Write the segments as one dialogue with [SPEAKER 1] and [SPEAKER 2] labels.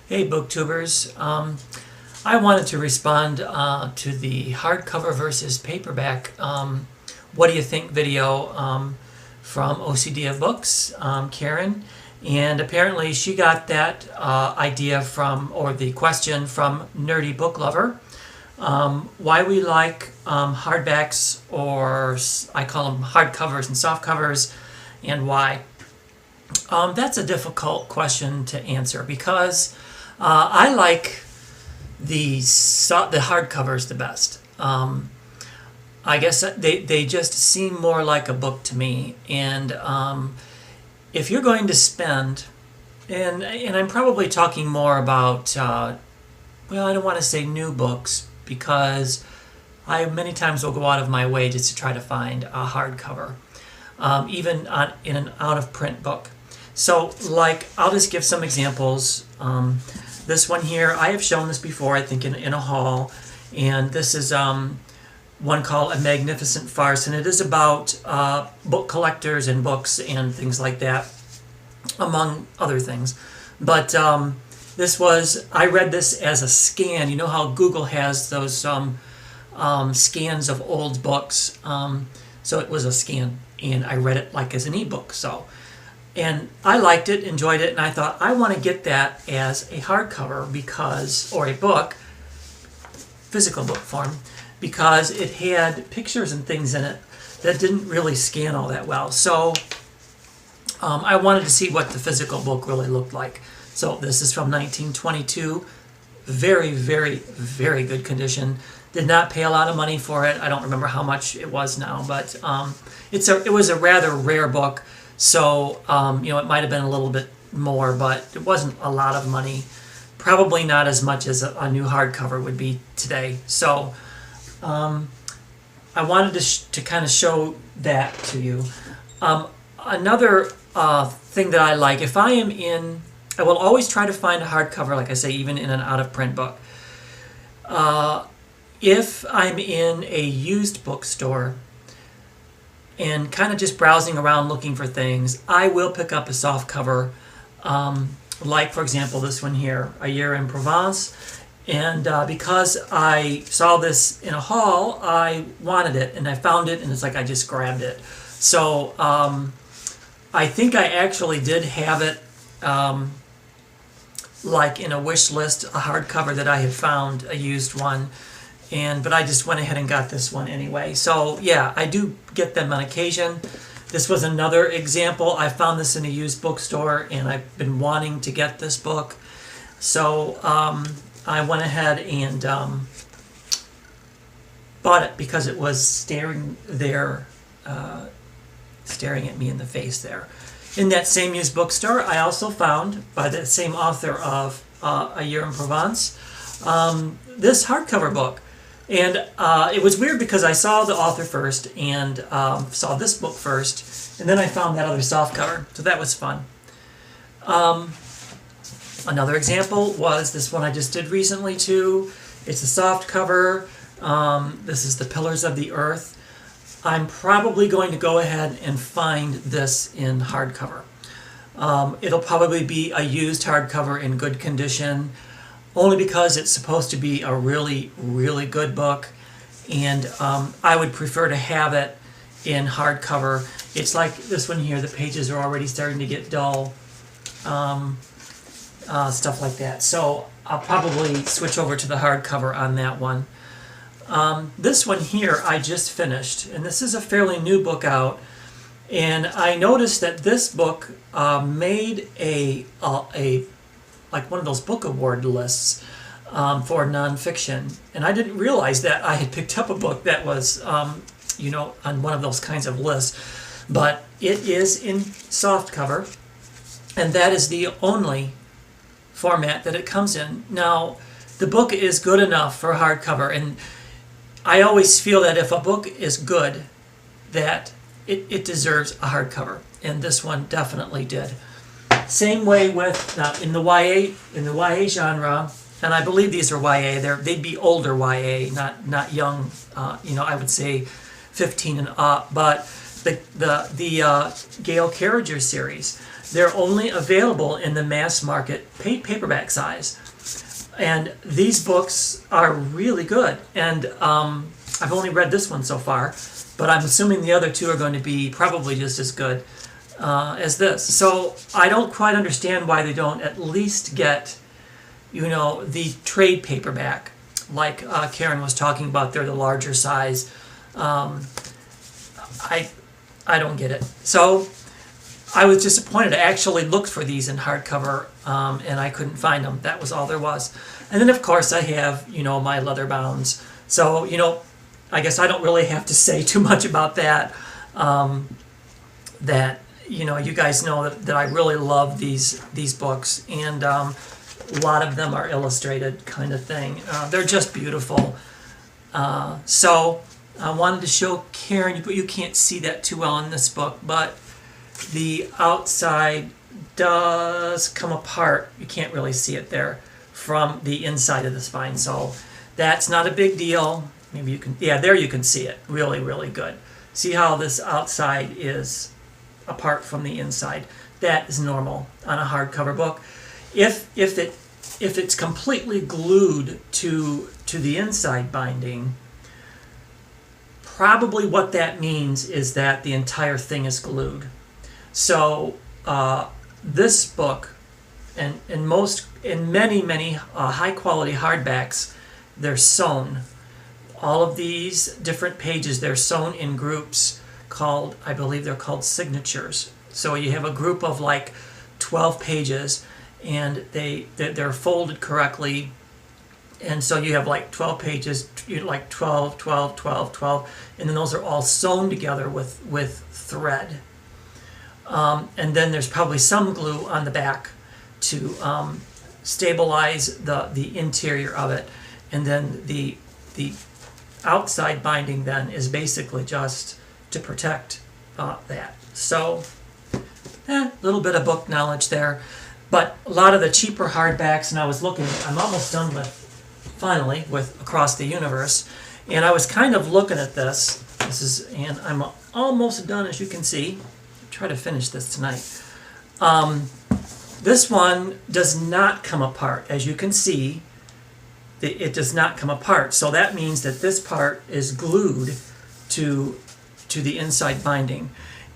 [SPEAKER 1] Hey, booktubers. I wanted to respond to the hardcover versus paperback what do you think video from ocdofbooks, Karen. And apparently she got that idea from, or the question from nerdybooklover. Why we like hardbacks, or I call them hardcovers and softcovers, and why. That's a difficult question to answer because I like the hardcovers the best. I guess they just seem more like a book to me. And if you're going to spend, and I'm probably talking more about, well, I don't want to say new books because I many times will go out of my way just to try to find a hardcover, even in an out-of-print book. So, like, I'll just give some examples. This one here, I have shown this before, I think, in a haul. And this is one called A Magnificent Farce. And it is about book collectors and books and things like that, among other things. But I read this as a scan. You know how Google has those scans of old books? So it was a scan. And I read it like as an ebook. And I liked it, enjoyed it, and I thought, I want to get that as a hardcover or a book, physical book form, because it had pictures and things in it that didn't really scan all that well. So I wanted to see what the physical book really looked like. So this is from 1922. Very, very, very good condition. Did not pay a lot of money for it. I don't remember how much it was now, but it was a rather rare book. So, it might have been a little bit more, but it wasn't a lot of money. Probably not as much as a new hardcover would be today. So, I wanted to kind of show that to you. Another thing that I like, I will always try to find a hardcover, like I say, even in an out-of-print book. If I'm in a used bookstore, and kind of just browsing around looking for things, I will pick up a soft cover, like, for example, this one here, A Year in Provence. And because I saw this in a haul, I wanted it, and I found it, and it's like I just grabbed it. So I think I actually did have it like in a wish list, a hardcover that I had found, a used one. But I just went ahead and got this one anyway. So yeah, I do get them on occasion. This was another example. I found this in a used bookstore, and I've been wanting to get this book. So I went ahead and bought it because it was staring at me in the face there. In that same used bookstore, I also found, by the same author of A Year in Provence, this hardcover book. And it was weird because I saw the author first and saw this book first, and then I found that other softcover. So that was fun. Another example was this one I just did recently too. It's a softcover. This is The Pillars of the Earth. I'm probably going to go ahead and find this in hardcover. It'll probably be a used hardcover in good condition, only because it's supposed to be a really, really good book, and I would prefer to have it in hardcover. It's like this one here, the pages are already starting to get dull, stuff like that. So I'll probably switch over to the hardcover on that one. This one here I just finished, and this is a fairly new book out, and I noticed that this book made like one of those book award lists for nonfiction. And I didn't realize that I had picked up a book that was, on one of those kinds of lists. But it is in softcover, and that is the only format that it comes in. Now, the book is good enough for hardcover, and I always feel that if a book is good, that it deserves a hardcover, and this one definitely did. Same way with in the YA genre, and I believe these are YA. They'd be older YA, not young. I would say 15 and up. But the Gail Carriger series. They're only available in the mass market paperback size. And these books are really good. And I've only read this one so far, but I'm assuming the other two are going to be probably just as good as this. So I don't quite understand why they don't at least get, the trade paperback, like Karen was talking about. They're the larger size. I don't get it. So I was disappointed. I actually looked for these in hardcover, and I couldn't find them. That was all there was. And then, of course, I have, my leather bounds. So, I guess I don't really have to say too much about that. You guys know that I really love these books, and a lot of them are illustrated kind of thing. They're just beautiful. So I wanted to show Karen, but you can't see that too well in this book, but the outside does come apart. You can't really see it there from the inside of the spine, so that's not a big deal. Maybe you can, there you can see it. Really, really good. See how this outside is apart from the inside. That is normal on a hardcover book. If it's completely glued to the inside binding, probably what that means is that the entire thing is glued. So this book, and in many high quality hardbacks, they're sewn. All of these different pages, they're sewn in groups called, I believe they're called signatures. So you have a group of like 12 pages, and they're folded correctly, and so you have like 12 pages, like 12, 12, 12, 12, and then those are all sewn together with thread. And then there's probably some glue on the back to stabilize the interior of it, and then the outside binding then is basically just to protect that. So, a little bit of book knowledge there. But a lot of the cheaper hardbacks, and I was looking, I'm almost done finally with Across the Universe, and I was kind of looking at this. And I'm almost done, as you can see. I'll try to finish this tonight. This one does not come apart, as you can see. It does not come apart, so that means that this part is glued to the inside binding.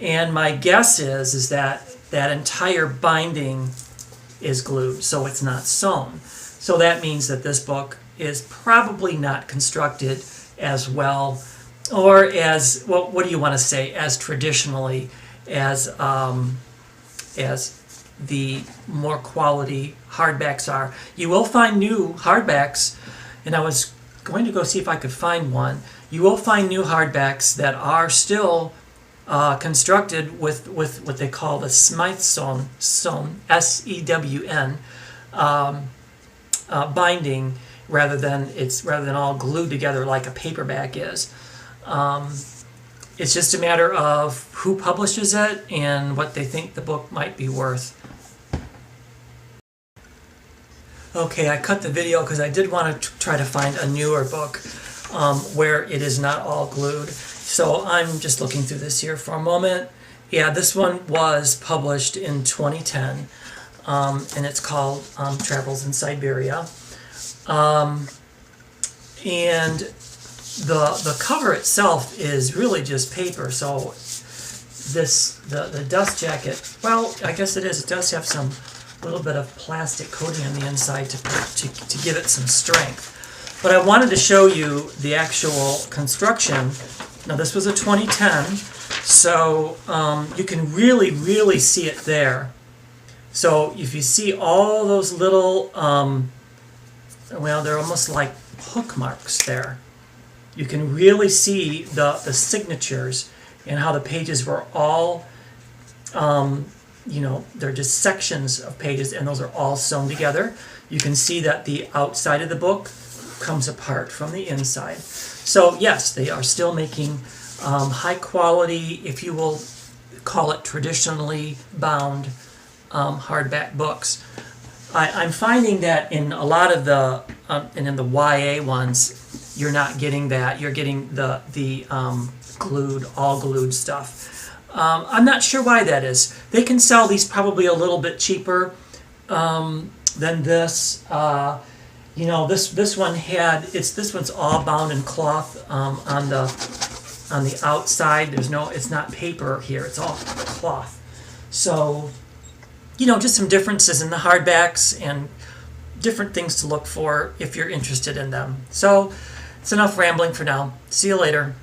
[SPEAKER 1] And my guess is that that entire binding is glued, so it's not sewn. So that means that this book is probably not constructed as well, or as, well, what do you want to say, as traditionally as the more quality hardbacks are. You will find new hardbacks, and I was going to go see if I could find one. You will find new hardbacks that are still constructed with what they call the Smythe sewn, S-E-W-N, binding, rather than all glued together like a paperback is. It's just a matter of who publishes it and what they think the book might be worth. Okay, I cut the video because I did want to try to find a newer book where it is not all glued. So I'm just looking through this here for a moment. Yeah, this one was published in 2010, and it's called Travels in Siberia. And the cover itself is really just paper. So the dust jacket, well, I guess it is. It does have some little bit of plastic coating on the inside to give it some strength. But I wanted to show you the actual construction. Now this was a 2010, so you can really see it there. So if you see all those little, well, they're almost like hook marks there. You can really see the signatures and how the pages were all, they're just sections of pages, and those are all sewn together. You can see that the outside of the book comes apart from the inside. So yes, they are still making high quality, if you will call it traditionally bound hardback books. I'm finding that in a lot of the, and in the YA ones, you're not getting that. You're getting the all glued stuff. I'm not sure why that is. They can sell these probably a little bit cheaper than this. You know, this one had this one's all bound in cloth on the outside. It's not paper here. It's all cloth. So, you know, just some differences in the hardbacks and different things to look for if you're interested in them. So, it's enough rambling for now. See you later.